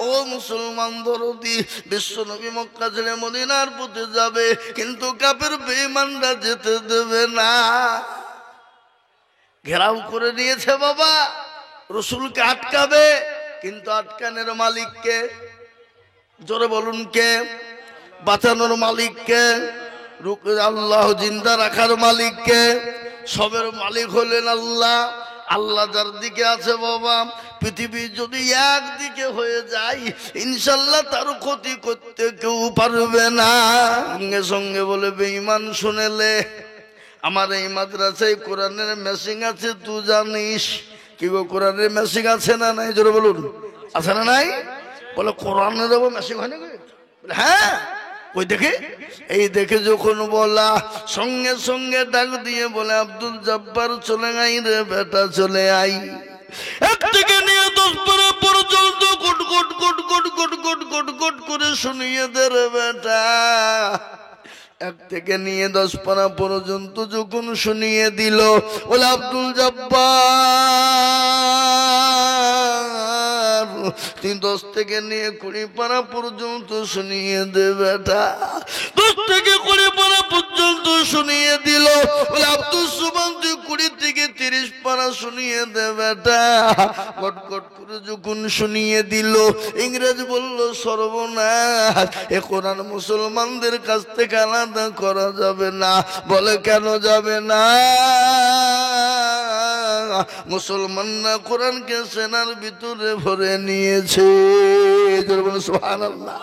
ও মুসলমান দরদি, বিশ্ব নবী মক্কা ছেড়ে মদিনার পথে যাবে, কিন্তু কাফের বেঈমানরা যেতে দেবে না। ঘেরাও করে নিয়েছে বাবা, রসুলকে আটকাবে, কিন্তু আটকানের মালিককে? জোরে বলুন কে? বাঁচানোর মালিককে? আল্লাহ। জিন্দা রাখার মালিককে? সবের মালিক হলেন আল্লাহ। আল্লাহ যার দিকে আছে বাবা, পৃথিবী যদি একদিকে হয়ে যায় ইনশাল্লাহ তার ক্ষতি করতে কেউ পারবে না। সঙ্গে সঙ্গে বলে বেঈমান শুনেলে, আমার এই মাদ্রাসায় কোরআনের মেশিং আছে, তুই জানিস কি গো? কোরআনের মেশিং আছে না নাই? জোরে বলুন, আছে না নাই? বলে কোরআনের মেশিং হয় না? হ্যাঁ, ওই দেখে। এই দেখে যখন বলা, সঙ্গে সঙ্গে ডাক দিয়ে বলে, আব্দুল জব্বার চলে আই রে বেটা, চলে আই। এক থেকে নিয়ে 10 পারা পর্যন্ত quote quote quote quote quote quote quote quote করে শুনিয়ে দে রে বেটা। 1 থেকে নিয়ে 10 পারা পর্যন্ত যখন শুনিয়ে দিল, বলে আব্দুল জব্বার তুই 10 থেকে নিয়ে 20 পারা পর্যন্ত শুনিয়ে দে বেটা। 10 থেকে 20 পারা পর্যন্ত শুনিয়ে দিল। বলে আব্দুল সুবহান তুই 20 থেকে 30 পারা শুনিয়ে দে বেটা। কট কট করে যখন শুনিয়ে দিল, ইংরেজ বলল সর্বনাশ, এ কোরআন মুসলমানদের কাছ থেকে আলাদা করা যাবে না। বলে কেন যাবে না? মুসলমানরা কোরআনকে সেনার ভিতরে ভরে নিয়েছে। জোরে বলো সুবহানাল্লাহ,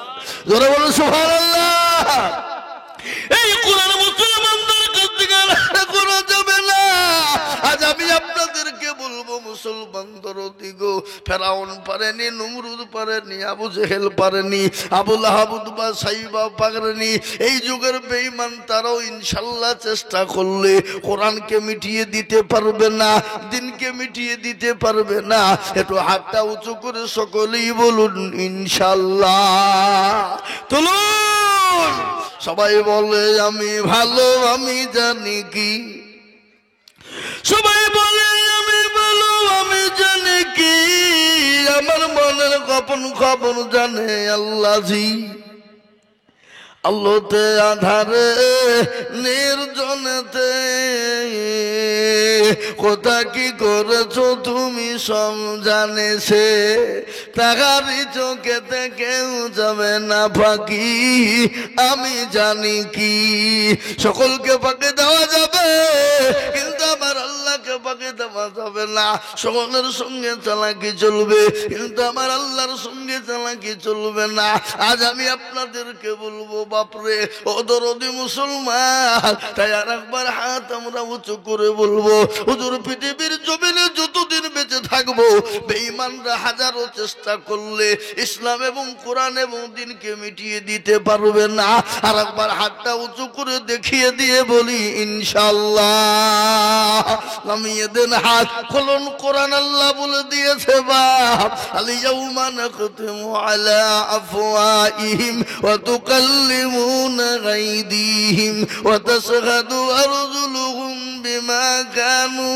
জোরে বলো সুবহানাল্লাহ। এই কোরআন মুসলমানদের কাছ থেকে আলাদা করা যাবে না। আজ আমি আপনাদেরকে বলবো, মুসলমান দরদি গো, ফেরাউন পারেনি, নমরুদ পারেনি, আবু জেহেল পারেনি, আবু লাহাব উতবা সাইবা পারেনি। এই যুগের বেঈমান তারাও ইনশাআল্লাহ চেষ্টা করলে কোরআনকে মিটিয়ে দিতে পারবে না, দিনকে মিটিয়ে দিতে পারবে না। একটু হাতটা উঁচু করে সকলেই বলুন ইনশাআল্লাহ। তুলুন সবাই বলে আমি ভালো, আমি জানি কি। সবাই বলে আমি ভালো, আমি জানি কি। আমার মনের গোপন খবর জানে আল্লাহজি। আলোতে আধারে নির্জনেতে কোথা কি করেছো তুমি সব জানেছে। তাহারি চোখেতে কেউ যাবে না ফাঁকি, আমি জানি কি। সকলকে ফাঁকে দেওয়া যাবে, কিন্তু আমার আল্লাহকে ফাঁকে দেওয়া যাবে না। সকলের সঙ্গে চালাকি চলবে, কিন্তু আমার আল্লাহর সঙ্গে চালাকি চলবে না। আজ আমি আপনাদেরকে বলবো বাপরে ও দরদি মুসলমান, তাই আর একবার হাত আমরা উঁচু করে বলবো, হুজুর পৃথিবীর জমিনে যতদিন বেঁচে থাকবো বেঈমানরা হাজারো চেষ্টা করলে ইসলাম এবং কোরআন এবং দিনকে মিটিয়ে দিতে পারবে না। আর একবার হাতটা উঁচু করে দেখিয়ে দিয়ে বলি ইনশাআল্লাহ। নামিয়ে দেন হাত, খুলুন কোরআন। আল্লাহ বলে দিয়েছে বাপ, আল ইয়াউমা নাখতিমু আলা আফওয়াহিহিম ওয়া তুকাল্লিমুনা আইদিহিম ওয়া তাশহাদু আরজুলুহুম বিমা কানু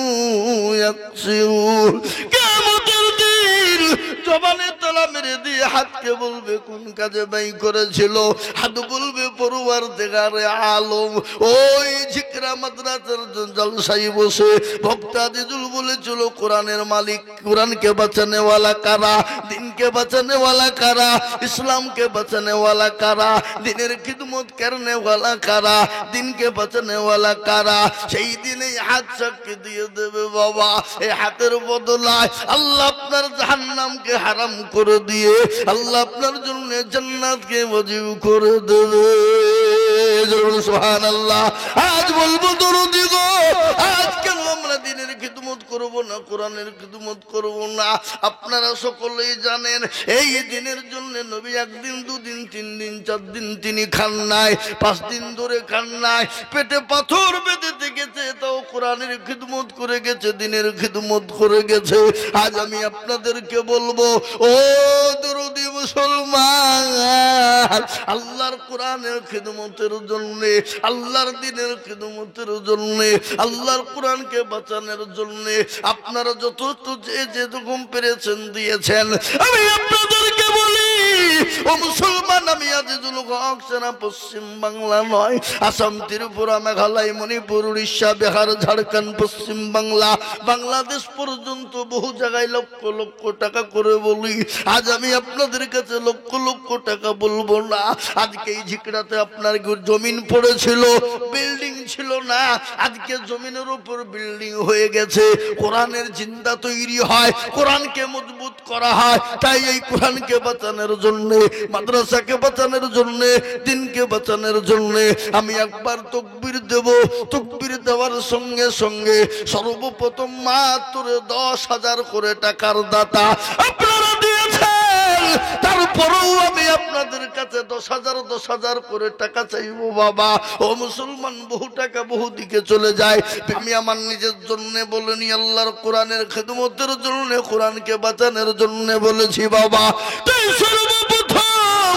ইয়াকসিবুন। কিয়ামতের দিন জবানে তালা মেরে দিয়ে হাতকে বলবে কোন কাজে ব্যয় করেছিল। হাত বলবে পরওয়ারদিগারে আলম, ওই জিকরা মাদ্রাসার জলসায় বসে বক্তা দিজুল বলেছিল কোরআনের মালিক, কোরআনকে বাঁচানে ওয়ালা কারা, দিনকে বাঁচানে ওয়ালা কারা, ইসলামকে বাঁচানে ওয়ালা কারা, দিনের খিদমত করনে ওয়ালা কারা, দিনকে বাঁচানে ওয়ালা কারা। সেই দিনে হাত সাক্ষী দিয়ে দেবে বাবা। এই হাতের বদলায় আল্লাহ আপনার জাহান্নামকে হারাম করে দিয়ে আল্লাহ আপনার জন্য জান্নাতকে ওয়াজিব করে দেবে। সুবহানাল্লাহ। আজ বলবো দরদি গো, আজ কেন আমরা দিনের খিদমত করব না, কোরআনের খিদমত করব না? আপনারা সকলেই জানেন এই দিনের জন্য নবী 1 দিন 2 দিন 3 দিন 4 দিন তিনি খান নাই, 5 দিন ধরে খান নাই, পেটে পাথর বেঁধে গেছে, তাও কোরআনের খিদমত করে গেছে, দিনের খিদমত করে গেছে। আজ আমি আপনাদেরকে বলবো ও দরদি মুসলমান, আল্লাহর কোরআনের খিদমতের জন্য, আল্লাহর দিনের খিদমতের জন্য, আল্লাহর কোরআনকে বাঁচানোর জন্য আপনারা যথেষ্ট যে যেরকম পেরেছেন দিয়েছেন। আমি আপনাদেরকে বলি হক সেনা পশ্চিম বাংলা নয়, আসাম, ত্রিপুরা, মেঘালয়, মণিপুর, উড়িষ্যা, বিহার, ঝাড়খণ্ড, পশ্চিম বাংলা, বাংলাদেশ পর্যন্ত বহু জায়গায় লক্ষ লক্ষ টাকা করে বলি। আজ আমি আপনাদের কাছে লক্ষ লক্ষ টাকা বলবো না। আজকে এই ঝিকড়াতে আপনার জমিন পড়েছিল, বিল্ডিং ছিল না, আজকে জমিনের উপর বিল্ডিং হয়ে গেছে। কোরআনের জিন্দা তৈরি হয়, কোরআনকে মজবুত করা হয়। তাই এই কোরআনকে বাঁচানোর জন্য, মাদ্রাসাকে বাঁচানোর জন্য, দিনকে বাঁচানোর জন্য আমি একবার তাকবীর দেব। তাকবীর দেওয়ার সঙ্গে সঙ্গে সর্বপ্রথম মাত্র 10,000 করে টাকার দাতা আপনারা দিয়েছেন। তারপরেও আমি আপনাদের কাছে 10,000 করে টাকা চাইবো বাবা। ও মুসলমান, বহু টাকা বহু দিকে চলে যায়। আমি আমার নিজের জন্য বলিনি, আল্লাহর কোরআনের খেদমতের জন্য, কোরআনকে বাঁচানোর জন্য বলেছি বাবা। তাই সর্বপ্রথম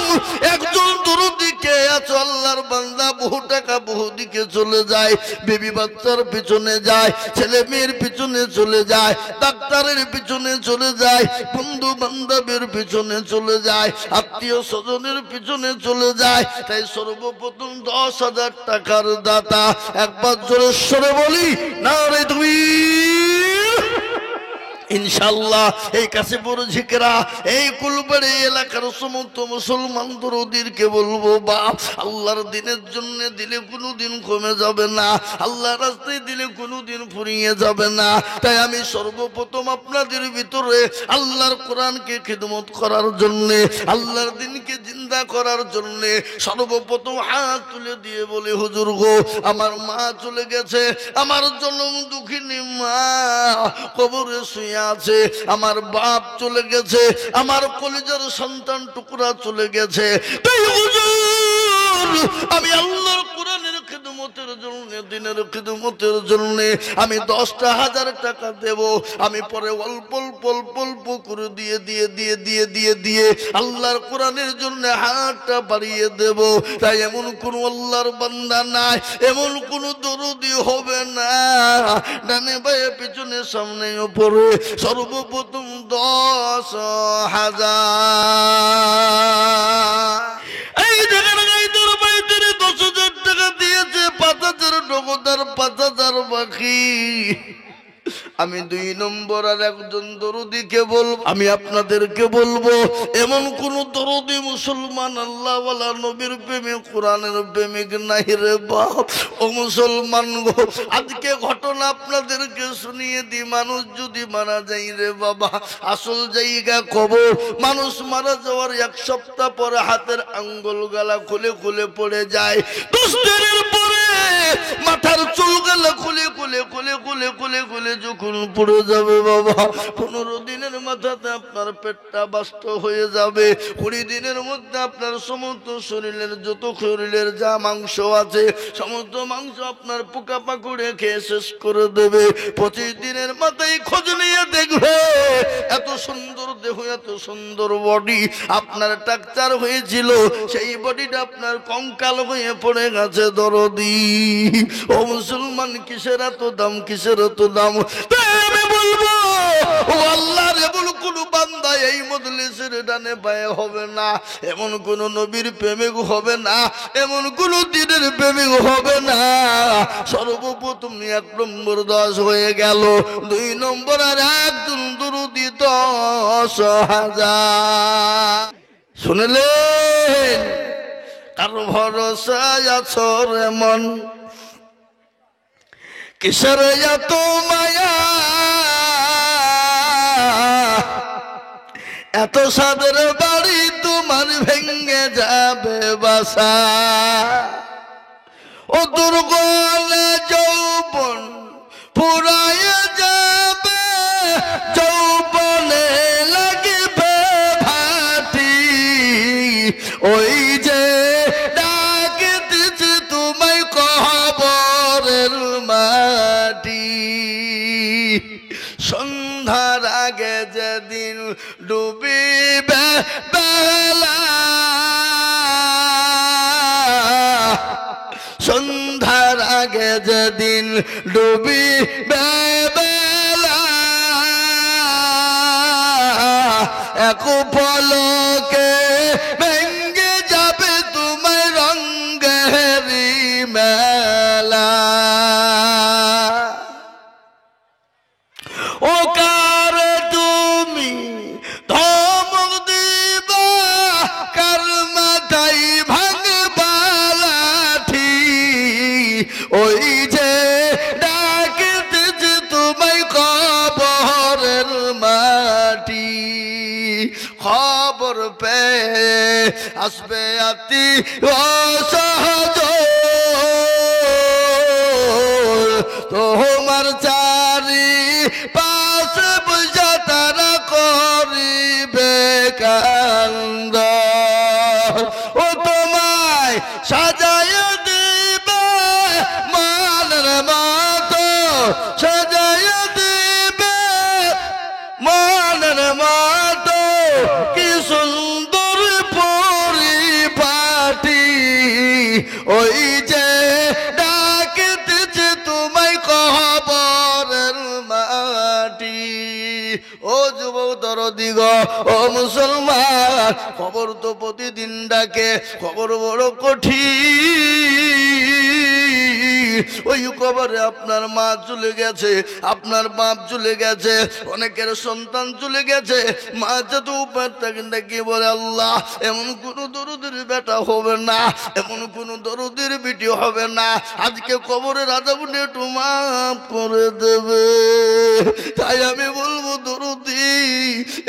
একজন দরুদি কে আছো আল্লাহর বান্দা, বহু টাকা বহু দিকে চলে যায়। বেবি বাচ্চার পিছনে যায়, ছেলে মেয়ের পিছনে চলে যায়, ডাক্তারের পিছনে চলে যায়, বন্ধু বান্ধবের পিছনে চলে যায়, আত্মীয় স্বজনের পিছনে চলে যায়। তাই সর্বপ্রথম 10,000 টাকার দাতা একবার জোরে সরে বলি নারে তাকবীর। ইনশাআল্লাহ এই কাশীপুর ঝিকরা, এই কুলবাড়ি এলাকার সমস্ত মুসলমান দরুদীরকে বলবো, বাপ আল্লাহর দিনের জন্য দিলে কোনোদিন কমে যাবে না, আল্লাহর রাস্তায় দিলে কোনোদিন ফুরিয়ে যাবে না। তাই আমি সর্বপ্রথম আপনাদের ভিতরে আল্লাহর কোরআনকে খিদমত করার জন্য, আল্লাহর দিনকে জিন্দা করার জন্য সর্বপ্রথম হাত তুলে দিয়ে বলে, হুজুর গো, আমার মা চলে গেছে, আমার জনম দুঃখিনী মা কবরে শুয়ে আছে, আমার বাপ চলে গেছে, আমার কলিজার সন্তান টুকরা চলে গেছে। তাই হুজুর, আমি আল্লাহর কোরআনের খিদমতের জন্য, দিনের খিদমতের জন্য আমি 10,000 টাকা দেব। আমি পরে অল্প অল্প অল্প অল্প করে দিয়ে দিয়ে দিয়ে দিয়ে দিয়ে দিয়ে আল্লাহর কোরআনের জন্য হাতটা বাড়িয়ে দেব। তাই এমন কোন আল্লাহর বান্দা নাই, এমন কোন দরুদি হবে না, ডানে বায়ে পিছনে সামনে উপরে সর্বপ্রথম 10,000। এই জায়গায় তোর বাইরে 10,000 টাকা দিয়েছে, 5,000 নগদ আর 5,000 বাকি। আমি 2 নম্বর আর একজন দরুদিকে বলবো, আমি আপনাদেরকে বলবো, এমন কোন দরুদি মুসলমান আল্লাহওয়ালা নবীর প্রেমিক কোরআনের প্রেমিক নাই রে বাপ। ও মুসলমান গো, আজকে ঘটনা আপনাদেরকে শুনিয়ে দি। মানুষ যদি মারা যায় রে বাবা, আসল জায়গা কবর। মানুষ মারা যাওয়ার 1 সপ্তাহ পরে হাতের আঙ্গুল গালা খুলে খুলে পড়ে যায়। 10 দিনের পরে মাথার চুল গালা খুলে খুলে খুলে খুলে খুলে খুলে যখন পড়ে যাবে বাবা, 15 দিনের মাথাতে আপনার পেটটা বাস্ত হয়ে যাবে। 20 দিনের মধ্যে আপনার সমস্ত শরীরের যত শরীরের যা মাংস আছে সমস্ত মাংস আপনার পোকা পাকুড়ে খেয়ে শেষ করে দেবে। 25 দিনের মাথায় খোঁজ নিয়ে দেখবে এত সুন্দর দেহ, এত সুন্দর বডি আপনার টাকচার হয়েছিল, সেই বডিটা আপনার কঙ্কাল হয়ে পড়ে গেছে দরদি। ও মুসলমান, কিসের এত দাম, কিসের এত দাম? আমি বলবো, ও আল্লাহর এমন কোন বান্দা এই মজলিসের ডানে বায়ে হবে না, এমন কোন নবীর প্রেমিক হবে না, এমন কোন দিনের প্রেমিক হবে না। সর্বপ্রথম 1 নম্বর 10 হয়ে গেল, 2 নম্বর আর একজন দরুদি 10,000। শুনলেন? কার ভরসায় আছো রে মন, কিসের এত মায়া, এত সাদের বাড়ি তোমার ভেঙে যাবে বাসা। ও দুর্গলে যৌবন ফুরায় যাবে, যৌবনে লাগবে ভাটি, ওই যে ডাকতেছে তোমায় কবরের মাটি। সন্ধ্যার আগে যেদিন ডুবিবে বেলা, সন্ধ্যার আগে যেদিন ডুবিবে বেলা, এক পলকে ভেঙে যাবে তোমার খবর পেয়ে আসবে অতি অসহজ তোমার চারি পাশে বুঝা তারা করিবে কান্দ ও তোমায় সাজায় দিবে মানের মতো সাজায় দিবে মানের মতো কি সুন্দর পরিপাটি ওই যে ডাকতেছে তোমায় কবরের মাটি ও যুবক দরদি গো ও মুসলমান খবর তো প্রতিদিন ডাকে খবর বড় কঠিন ওই কবরে আপনার মা চলে গেছে আপনার বাপ চলে গেছে অনেকের সন্তান চলে গেছে মা যত উপায় থাকেন কি বলে আল্লাহ এমন কোন দরুদের বেটা হবে না এমন কোন দরুদের বিটি হবে না আজকে কবরের আযাব একটু মাফ করে দেবে তাই আমি বলবো দরুদি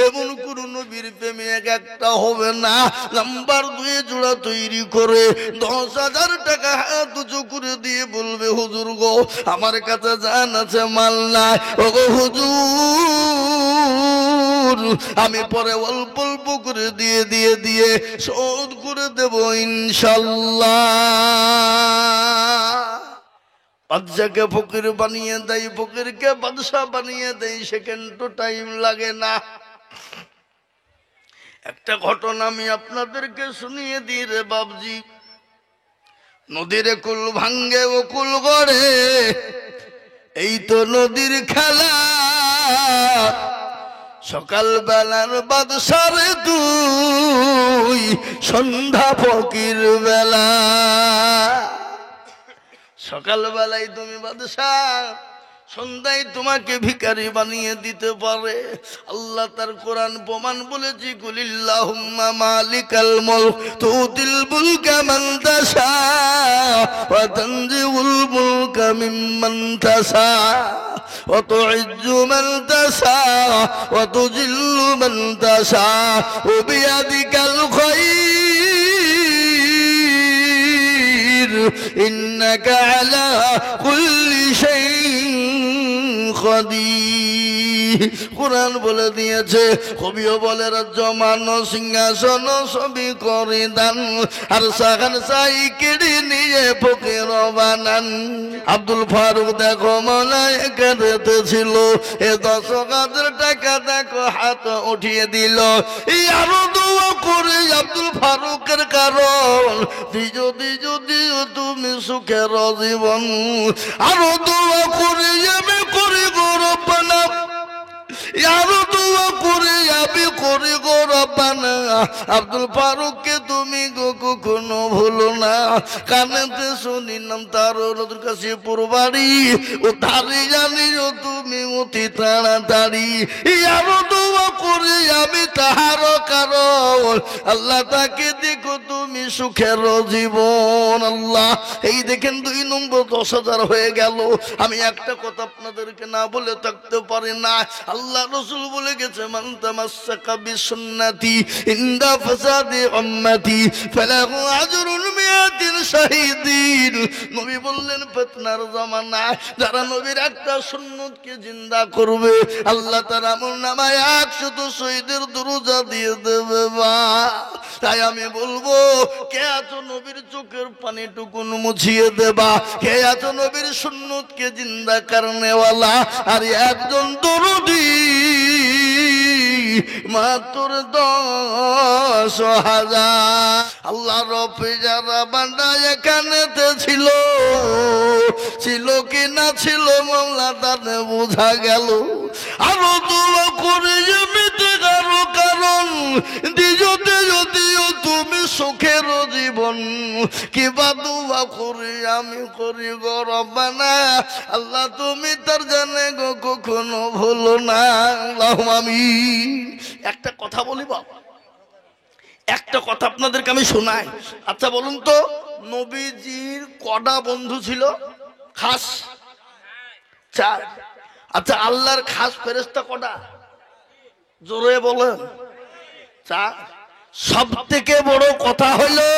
এমন কোন নবীর প্রেমে একটা হবে না নাম্বার 2 জোড়া তৈরি করে 10,000 টাকা হাত উঁচু করে দিয়ে বলবে হুজুর গো আমার কাছে জান আছে মাল নাই ও গো হুজুর আমি পরে অল্প অল্প করে দিয়ে শোধ করে দেব ইনশাল্লাহ বাদশাকে ফকির বানিয়ে দেয় ফকিরকে বাদশা বানিয়ে দেয় সেকেন্ড টাইম লাগে না একটা ঘটনা আমি আপনাদেরকে শুনিয়ে দিই রে বাবজি নদীর কুল ভাঙ্গে ও কুল গড়ে এই তো নদীর খেলা সকাল বেলার বাদশার দুই সন্ধ্যা ফকির বেলা সকাল বেলায় তুমি বাদশা সন্ধ্যায় তোমাকে ভিখারি বানিয়ে দিতে পারে আল্লাহ তার কোরআন প্রমাণ বলেছি কুলিল্লাহুম্মা মালিকাল মুলক তুতিল মুলকা মান তাশা ওয়া তানজিউল মুলকা মিম্মান তাশা ওয়া তুইজ্জু মান তাশা ওয়া তুজিল্লু মান তাশা ওয়া বিয়াদিকাল খায়র ইন্নাকা আলা কুল্লি শাইইন কাদির কুরআন বলে দিয়েছে কবিও বলে রাজ্য মান সিংহাসন সবই করে দান আর সাখান সাই কেড়ে নিয়ে ফকির বানান আব্দুল ফারুক দেখো মালায়েকাতে ছিল এ 10,000 টাকা দেখো হাত উঠিয়ে দিল আরো দোয়া করে আব্দুল ফারুকের কারণ যদি তুমি সুখের জীবন আরো দোয়া করে আমি করি গো রব্বানা আরো দোয়া করে আমি করি গো রব্বানা আব্দুল ফারুককে তুমি গো কখনো ভুলো না কানেতে শুনিলাম তার নদীর কাছে পুরবাড়ি ও তারি জানি তুমি অতি তাড়াতাড়ি আরো দোয়া করে আমি তাহার কারণ আল্লাহ তাকে দেখো তুমি সুখের জীবন আল্লাহ এই দেখেন 2 নম্বর 10,000 হয়ে গেল আমি একটা কথা আপনাদেরকে না বলে থাকতে পারি না আল্লাহ রাসূল বলে গেছে মান তামাসসাকা বিসুন্নতি ইনদা ফাসাদি উম্মতি ফালাহু আজরুন মিয়াতিন শাহীদিন নবী বললেন ফিতনার জামানা যারা নবীর একটা সুন্নতকে জিন্দা করবে আল্লাহ তার আমলনামায় 100 শহীদের দরজা দিয়ে দেবে তাই আমি বলবো কে আছো নবীর চোখের পানিটুকু মুছিয়ে দেবা কে আছো নবীর সুন্নতকে জিন্দা করনেওয়ালা আর একজন দরুদি মাত্র 10,000 আল্লাহ রবে যারা বান্দা এখানেতে ছিল কি না ছিল মাওলা তারে বোঝা গেল আরো দোয়া করে এমনিতে কারণ যদিও তুমি সুখের জীবন কিবা দোয়া করি আমি করি গো রব্বানা আল্লাহ তুমি তার জানে গো কখনো ভুলো না আল্লাহুম্মা আমিন একটা কথা বলি বাবা একটা কথা আপনাদেরকে আমি শোনাই আচ্ছা বলুন তো নবীজির কটা বন্ধু ছিল খাস 4 আচ্ছা আল্লাহর খাস ফেরেশতা কটা জোরে বলেন 4 সব থেকে বড় কথা হলো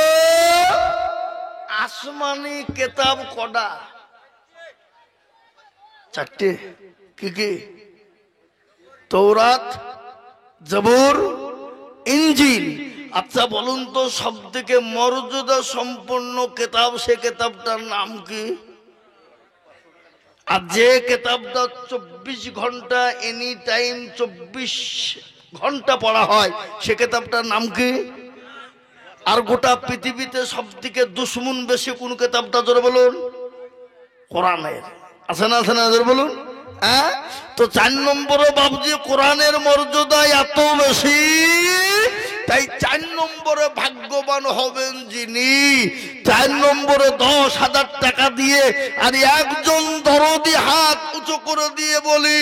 আসমানি কিতাব কটা? চারটে। কি কি? তৌরাত, জবুর, ইনজিল। আচ্ছা বলুন তো, সব থেকে মর্যাদা সম্পন্ন কিতাব, সে কিতাবটার নাম কি? আর যে কিতাবটা 24 ঘন্টা এনি টাইম 24 ঘন্টা পড়া হয়, সে কিতাবটার নাম কি? আর গোটা পৃথিবীতে সব থেকে দুশ্মন বেশি কোন কিতাবটা? জোরে বলুন। কোরআনের। আছে না আছে না? জোরে বলুন। হ্যাঁ, তো 4 নম্বরে বাবজি কোরআনের মর্যাদা এত বেশি, তাই 4 নম্বরে ভাগ্যবান হবেন যিনি 4 নম্বরে 10,000 টাকা দিয়ে আর একজন দরদি হাত উঁচু করে দিয়ে বলি,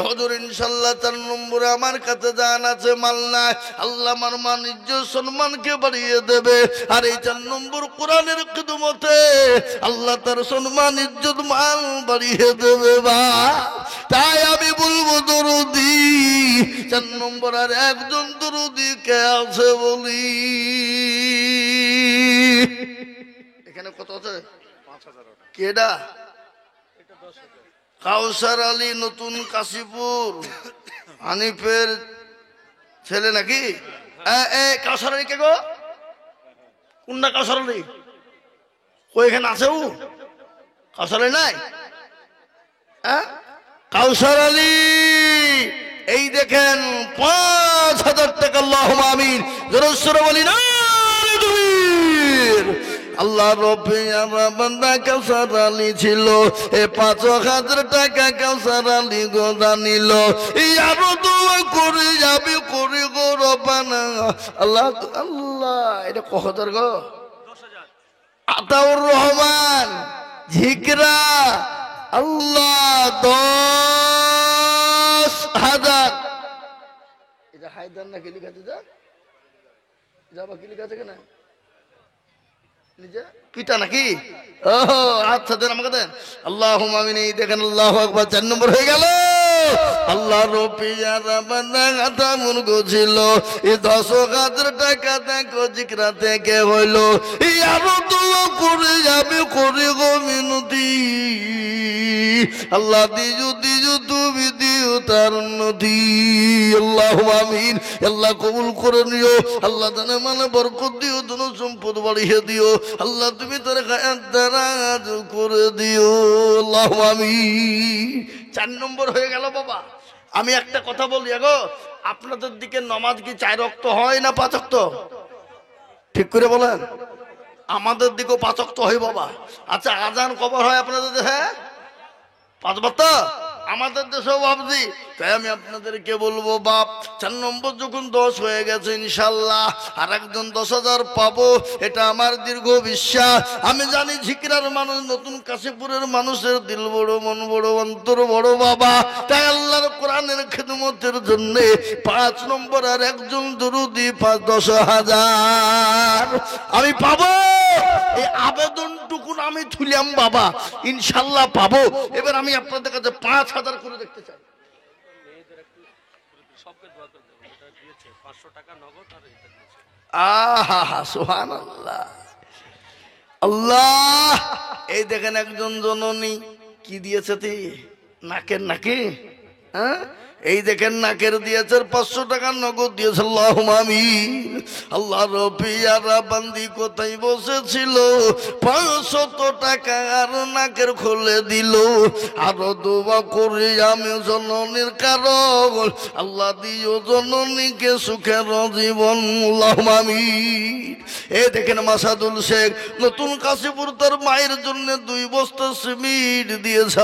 হুজুর ইনশাআল্লাহ 4 নম্বরে আমার কাছে জান আছে, মাল নাই, আল্লাহ আমার মান ইজ্জত সম্মানকে বাড়িয়ে দেবে। আর এই 4 নম্বর কোরআনের খিদমতে আল্লাহ তার সম্মান ইজ্জত মাল বাড়িয়ে দেবে। বা তাই আমি বলবো দরদি 4 নম্বর আর একজন দরদি কে আছে বলি? এখানে কত আছে? 5,000। কেডা? কাউসার আলী, নতুন কাশীপুর, হানিফের ছেলে নাকি? কাউসার আলী কে গো? কোনটা কাউসার আলী? এখানে আছে ও? কাউসার আলী নাই? কাউসার আলী, এই দেখেন 5,000 টাকা। আল্লাহুম্মা আমিন। জোরে বলি না। আল্লাহ রব্বি আমার বান্দা কাউসার আলী ছিল, 5,000 টাকা কাউসার আলী গো জানিল। আরো দোয়া করে যাবে করে গো রব্বানা। আল্লাহ আল্লাহ, এটা কত গো? 10,000। আতাউর রহমান ঝিকরা, আল্লাহ 10,000। এটা হায়দার না কি লিখাতে যাবা? কি লিখাতে কেন নিজে পিতা নাকি? ও আচ্ছা, দেন আমাকে দেন। আল্লাহুম্মা আমিন। এই দেখেন, আল্লাহু আকবার, 4 নম্বর হয়ে গেল। আল্লাহ রব্বিয়া রাব্বানা গাতা মুরগো ছিল, এই 10,000 টাকা দেখো জিকরা থেকে হইলো। এই আরো দোয়া করে যাবে করে গো মিনতি। আল্লাহ দিজু দিজু তুমি দিও তার নদী। আল্লাহুম্মা আমিন। আল্লাহ কবুল করে নিও। আল্লাহ জানে মানে বরকত দিও, ধন সম্পদ বাড়িয়ে দিও। আল্লাহ তুমি তোর গায়ের দারাজ করে দিও। আল্লাহুম্মা আমিন। 4 নম্বর হয়ে গেল বাবা। আমি একটা কথা বলি গো, আপনাদের দিকে নামাজ কি 4 ওয়াক্ত হয় না 5 ওয়াক্ত? ঠিক করে বলেন। আমাদের দিকেও 5 ওয়াক্ত হয় বাবা। আচ্ছা, আজান কবার হয় আপনাদের দেশে? 5 ওয়াক্ত। আমাদের দেশেও বাবজি। তাই আমি আপনাদেরকে বলবো বাপ, 4 নম্বর যখন 10 হয়ে গেছে, ইনশাল্লাহ আর একজন 10,000 পাবো, এটা আমার দীর্ঘ বিশ্বাস। আমি জানি ঝিকরার মানুষ, নতুন কাশীপুরের মানুষের দিল বড়, মন বড়, অন্তর বড় বাবা। তাই আল্লাহর কোরআনের খিদমতের জন্য 5 নম্বর আর একজন দরুদি 10,000 আমি পাবো। এই আবেদনটুকুন আমি তুলিয়াম বাবা, ইনশাল্লাহ পাবো। এবার আমি আপনাদের কাছে 5,000 করে দেখতে চাই। আহা সুবহানাল্লাহ। আল্লাহ, এই দেখেন একজন জননী কি দিয়েছে? নাকের নাকি? হ্যাঁ, এই দেখেন নাকের দিয়েছে 500 টাকা নগদ দিয়েছে। আল্লাহুম্মা আমিন। আল্লাহ রব্বিয়ারা বান্দি কোথায় বসেছিল, 500 টাকা আর নাকের খুলে দিল। আরো দোয়া করি আমি জননীর কারণ, আল্লাহ দিও জননীকে সুখের জীবন। আল্লাহুম্মা আমিন। এই দেখেন মাসাদুল শেখ, নতুন কাশীপুর, তার মায়ের জন্য 2 বস্তা সিমেন্ট দিয়েছে।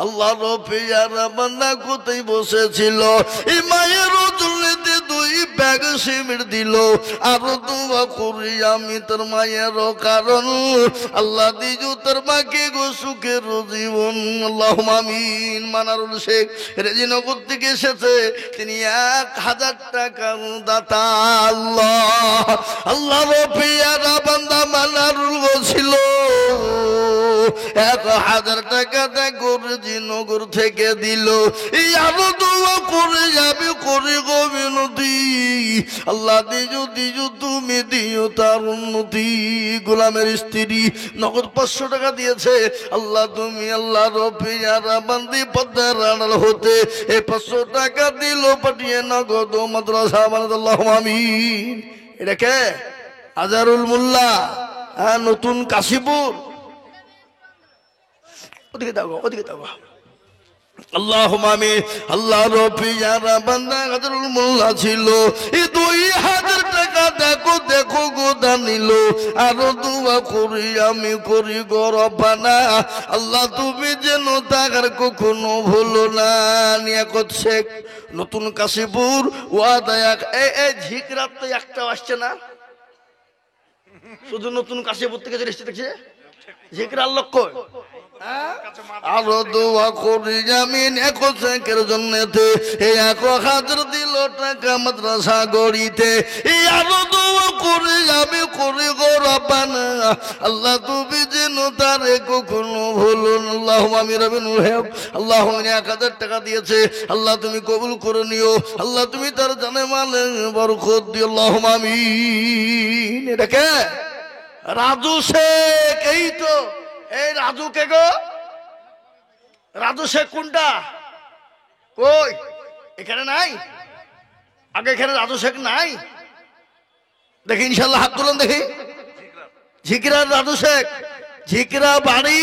আল্লাহ রব্বিয়ারা বান্দা কোথায় বসেছিল, এই মায়ের জন্য 2 ব্যাগ সিমেন্ট দিল। আরো দোয়া করি আমি তোর মায়ের কারণ, আল্লাহ দিজু তোর মাকে গো সুখের জীবন। আল্লাহুম্মা আমিন। মানারুল শেখ রেজিনগর থেকে এসেছে, তিনি 1,000 টাকা দাতা। আল্লাহ আল্লাহ রব্বিয়ারা বান্দা মানারুল বলছিল, 1000 টাকা দেখো নগর থেকে দিল। আরো দোয়া করে যাবে করে গো বিনতি, আল্লাহ দিও দিও তুমি দিও তার উন্নতি। গোলামের স্ত্রী নগদ 500 টাকা দিয়েছে। আল্লাহ তুমি আল্লাহ রফিয়ারা বান্দি পদ্মার আড়াল হতে এই 500 টাকা দিল পাঠিয়ে নগদ মাদ্রাসা বানাতে আল্লাহুম্মা আমিন। এটা কে? আজারুল মোল্লা, নতুন কাশীপুর। ওদিকে দাও, ওদিকে দাও। আল্লাহুম্মা আমিন। আল্লাহ রফিয়ারা বান্দা আজারুল মোল্লা ছিল। এই 2000 টাকা দেখো দেখো গো দানিল। আরো দোয়া করি আমি করি গো রব্বানা, আল্লাহ তুমি যেন তাকার কখনো ভুলো না। নিয়াকত শেখ, নতুন কাশীপুর ওয়াদায়াক। এই ঝিকরাত তো একটাও আসছে না, শুধু নতুন কাশীপুর থেকে যে এসেছে দেখছে ঝিকরার লক্ষ্য। আরো দোয়া করি জামিন 1 জন্যতে 1000 দিল টাকা মাদ্রাসা গড়িতে। আরো দোয়া করি আমি করি গো রব্বানা, আল্লাহ তুমি যেন তারে কখনো ভুলো না। আল্লাহুম্মা আমিন। আল্লাহুম্মা 1000 টাকা দিয়েছে, আল্লাহ তুমি কবুল করে নিও। আল্লাহ তুমি তার জানে মালে বরকত দিও। আল্লাহুম্মা আমিন। এটা কে? রাজু শেখ। এই তো এই রাজু কে গো? রাজু শেখ কোনটা? কই এখানে নাই? আগে এখানে রাজু শেখ নাই দেখি, ইনশাল্লাহ হাত তুলেন দেখি। ঝিকরার রাজু শেখ, ঝিকরা বাড়ি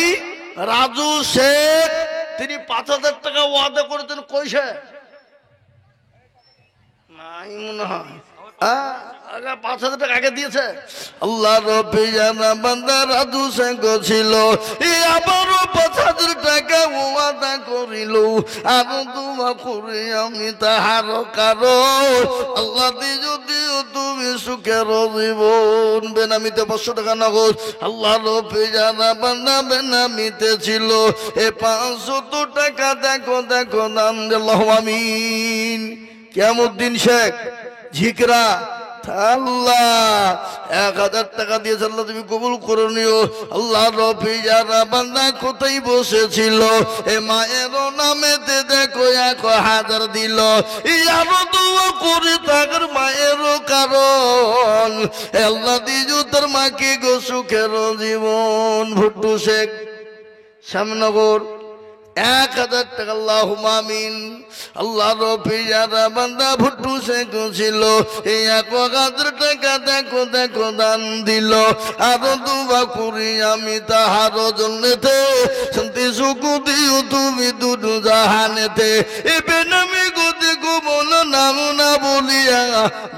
রাজু শেখ। তিনি 5000 টাকা ওয়াদা করেছেন, কইছে নাই মনে হয়। 5000 টাকা আগে দিয়েছে। আল্লাহ রফিয়ানা বান্দা রাজু শেখ ছিল। আবারও 5000 টাকা ওয়াদা করিল। আরো দোয়া করি আমি তাহার কারো, আল্লাহ দিও দিও তুমি সুখের জীবন। বেনামিতে 500 টাকা নগদ। আল্লাহ রফিয়ানা বান্দা বেনামিতে ছিল। 500 টাকা দেখো দেখো দান। আল্লাহুম্মা আমিন। কিয়ামউদ্দিন শেখ ঝিকরা, আল্লাহ 1000 টাকা দিয়েছে, আল্লাহ তুমি কবুল করে নিও। আল্লাহ রফিয়ারা বান্দা কোথায় বসেছিল মায়ের নামেতে দেখো 1000 দিল। আরো দোয়া করে তার মায়ের কারণ, আল্লাহ দিজু তার মাকে গো সুখের জীবন। ভুট্টু শেখ শ্যামনগর 1000 টাকা। আল্লাহুম্মা আমিন। আল্লাহ রফিয়ারা বান্দা ভুট্টু শেখ ছিল। 1000 টাকা দেখো দেখো দান দিল। আরো দোয়া করি আমি তাহার জন্যতে, শান্তি সুখ দিও তুমি দুটো জাহানেতে। এ বেনামি গতি গোবন নাম না বলিয়া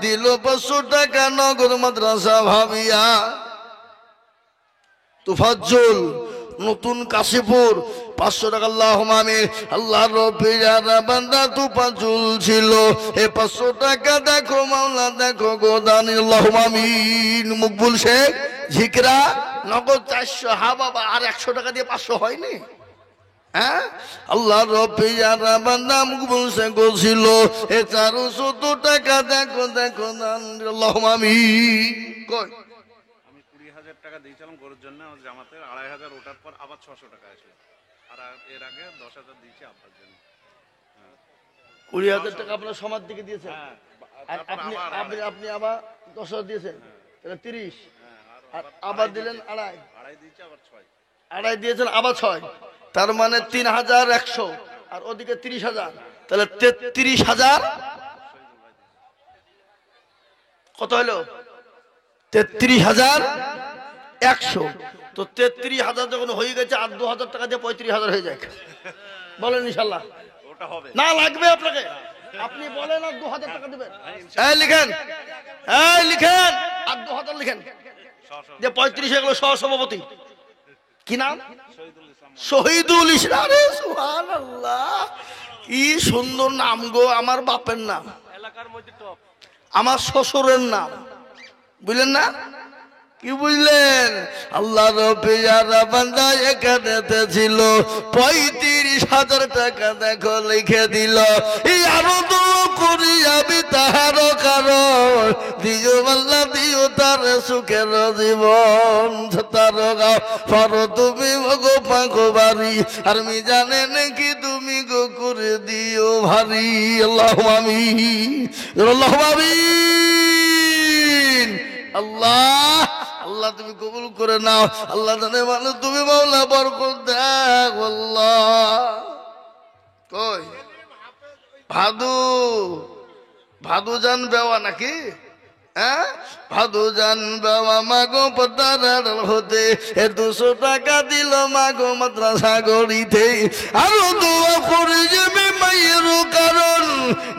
দিল 500 টাকা নগদ মাদ্রাসা ভাবিয়া। তুফাজ্জল নতুন কাশীপুর 500 টাকা। আল্লাহুম্মা আমিন। আল্লাহ রফিয়ারা বান্দা তুফাজ্জল ছিল। 500 টাকা দেখো মাওলা দেখো গো দান। আল্লাহুম্মা আমিন। মকবুল শেখ ঝিকরা নগদ 400। হ্যাঁ বাবা, আর 100 টাকা দিয়ে 500 হয়নি? হ্যাঁ, আল্লাহ রফিয়ারা বান্দা মকবুল শেখ ছিল। 400 টাকা দেখো দেখো দান। আল্লাহুম্মা আমিন। কই আমি 20000 টাকা দিয়েছিলাম গরুর জন্য, জামাতে 2500 ওঠার পর আবার 600 টাকা আসলো। আর এর আগে 10000 দিয়েছি আব্বার জন্য। 20000 টাকা আপনার সমাজ থেকে দিয়েছেন। হ্যাঁ, আর আপনি আপনি আপনি আবার 10000 দিয়েছেন, তাহলে 30। আর আর আবার দিলেন 2.5 2.5 দিয়েছি, আবার 6। 2.5 দিয়েছেন আবার 6, তার মানে 3100। আর ওদিকে 30000, তাহলে 33000। কত হলো? 33100। তো 33000 যখন হয়ে গেছে, আর 2000 টাকা দিয়ে 35000 হয়ে যায়। বলেন ইনশাল্লাহ? ওটা হবে না, লাগবে আপনাকে। আপনি বলেন আর 2000 টাকা দেবেন। এই লিখেন, এই লিখেন, আর 2000 লিখেন। যে 35 এগুলো সহসভাপতি কি নাম? শহীদুল ইসলাম। রে সুবহানাল্লাহ, কি সুন্দর নাম গো। আমার বাপের নাম, এলাকার মধ্যে টপ। আমার শ্বশুরের নাম, বুঝলেন না? কি বুঝলেন? আল্লাহ রফিয়ারা বান্দা এখানেতে ছিল। 35000 টাকা দেখো লিখে দিল। আরো দোয়া করি আমি তাহার কারণ দিও আল্লাহ দিও তার সুখের জীবন তার গাও পারো তুমি গো পাগো বাড়ি আর মি জানে নাকি তুমি গো করে দিও ভারী আল্লাহ আমিন আল্লাহ আমিন আল্লাহ আল্লাহ তুমি কবুল করে নাও আল্লাহ জানে মানে তুমি মাওলা বরকত দাও আল্লাহ কই ভাদু ভাদু জান বেওয়া নাকি হ্যাঁ ভাদু জান বেওয়া মাগো পতার হতে 200 টাকা দিল মাগো মাদ্রাসা গড়িতে আরো দোয়া করে যাবে মায়ের কারণ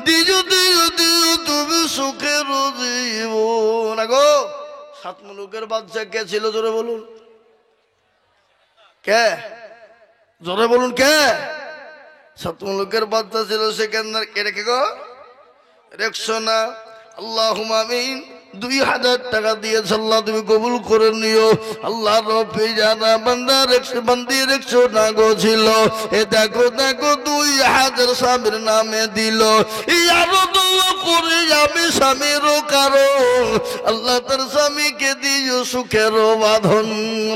দিজু দিজু দিজু তুমি সুখের জীবন গো 7 মুলুকের বাদশা কে ছিল জোরে বলুন কে জোরে বলুন কে 7 মুলুকের বাদশা ছিল সেখানে কে রেখে গো রেখছো না আল্লাহুম্মা আমিন 2000 টাকা দিয়েছ আল্লাহ তুমি কবুল করে নিও আল্লাহ রব্বি জানা বান্দা রেখছো বান্দি রেখছো না গো ছিল এ দেখো দেখো 2000 স্বামীর নামে দিল ইয়ারো দোয়া করে আমি স্বামীর কারণ আল্লাহ তার স্বামীকে দিও সুখের বাঁধন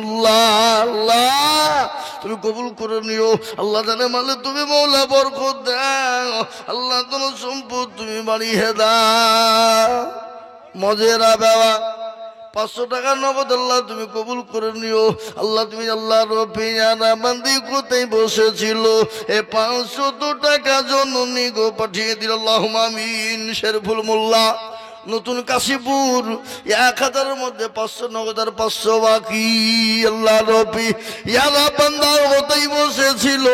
আল্লাহ আল্লাহ তুমি কবুল করে নিও আল্লাহ জানে মানে তুমি মওলা বরকত দাও আল্লাহ তোমার সম্পদ তুমি বাড়িয়ে দাও মজেরা বাবা 500 টাকা নগদ আল্লাহ তুমি কবুল করে নিও আল্লাহ তুমি আল্লাহ রবিয়ানা বান্দি কোথায় বসেছিল এ 500 টাকা জননী গো পাঠিয়ে দিল আল্লাহুম্মা আমিন শেরফুল মোল্লা নতুন কাশীপুর 1000 মধ্যে 500 নগদ আর 500 বাকি আল্লাহ রবি ইয়ালা বান্দার কোথায় বসেছিল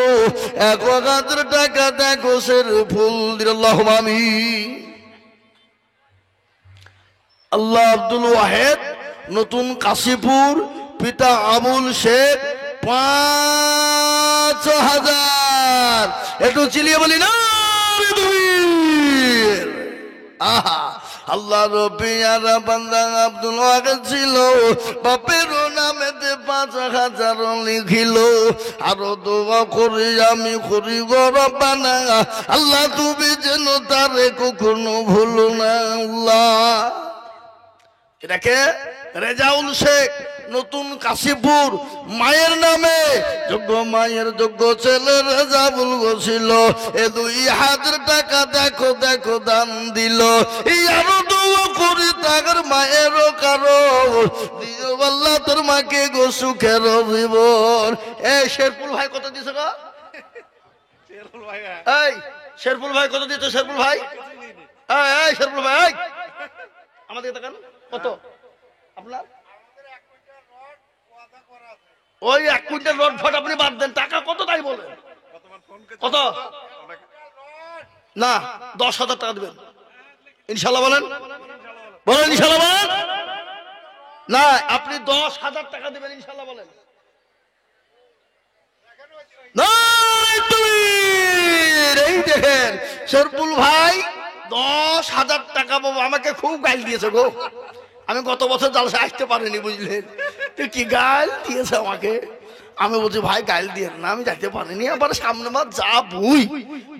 1000 টাকা দেখো শেরফুল দিল আল্লাহুম্মা আমিন আল্লাহ আব্দুল ওয়াহেদ নতুন কাশীপুর পিতা আবুল শেখ 5000 একটু চিলিয়ে বলি না আহা আল্লাহ রবিয়ারা বান্দা আব্দুল ওয়াহেদ ছিল বাপের নামেতে 5000 লিখিল আরো দোয়া করি আমি করি গো রব্বানা আল্লাহ তুমি যেন তারে কখনো ভুলো না আল্লাহ এটাকে রেজাউল শেখ নতুন কাশীপুর মায়ের নামে যোগ্য মায়ের যোগ্য ছেলে রেজাউল ছিল এ 2000 টাকা দেখো দেখো দান দিল আরো দোয়া করি তার মায়ের কারণ দিও আল্লাহ তোর মাকে গো সুখের জীবন এই শেরপুল ভাই কত দিছে গো শেরফুল ভাই এই শেরপুল ভাই কত দিতে শেরপুল ভাই এই শেরপুল ভাই আমাদের তাকান কত আপনার ওই 1 কুইন্টাল রড ফট আপনি বাদ দেন টাকা কত তাই বলেন কত না 10,000 টাকা দিবেন ইনশাআল্লাহ বলেন বলেন ইনশাআল্লাহ বলেন না আপনি 10,000 টাকা দিবেন ইনশাআল্লাহ বলেন না এই দেখেন শেরপুল ভাই 10,000 টাকা বাবু আমাকে খুব গাইল দিয়েছে গো আমি গত বছর জালসা আসতে পারিনি বুঝলেন তুই কি গাইল দিয়েছে আমাকে আমি বলছি ভাই গাইল দিয়ে না আমি যাইতে পারিনি আবার সামনে মাস যাবই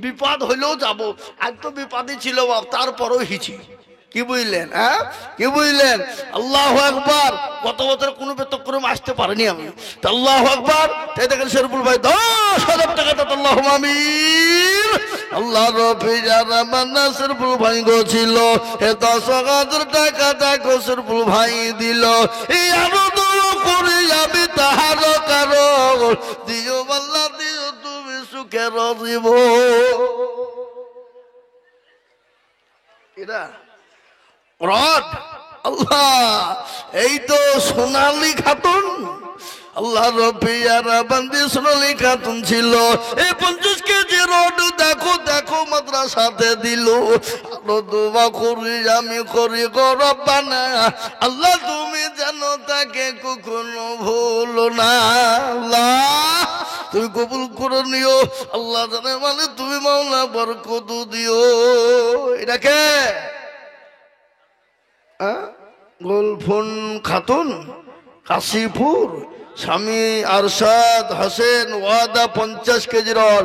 বিপদ হইলেও যাবো আজ তো বিপদই ছিল বাপ তারপরেও হিছি কি বুঝলেন হ্যাঁ কি বুঝলেন আল্লাহু আকবার গত বছর কোনো ব্যতিক্রম আসতে পারিনি আমি তো আল্লাহু আকবার তাই দেখেন শেরপুল ভাই 10,000 টাকা তো আল্লাহুম্মা আমিন আল্লাহ রবি যারা মান্না শেরপুল ভাই গো ছিল এ 10,000 টাকা দেখো শেরপুল ভাই দিল এই আরো দোয়া করি আমি তাহার কারণ দিও আল্লাহ দিও তুমি সুখের জীবন এরা রড আল্লাহ এই তো সোনালী খাতুন আল্লাহ রবিয়ারা বান্দি সোনালী খাতুন ছিল এই 50 কেজি রড দেখো দেখো মাদ্রাসাতে দিল আরো দোয়া করি আমি করি গো রব্বানা আল্লাহ তুমি যেন তাকে কখনো ভুলো না আল্লাহ তুমি কবুল করে নিও আল্লাহ জানে মানে তুমি মাওলা বরকত দিও এটাকে গোলফুন খাতুন কাশীপুর স্বামী আরশাদ হোসেন ওয়াদা 50 কেজি রড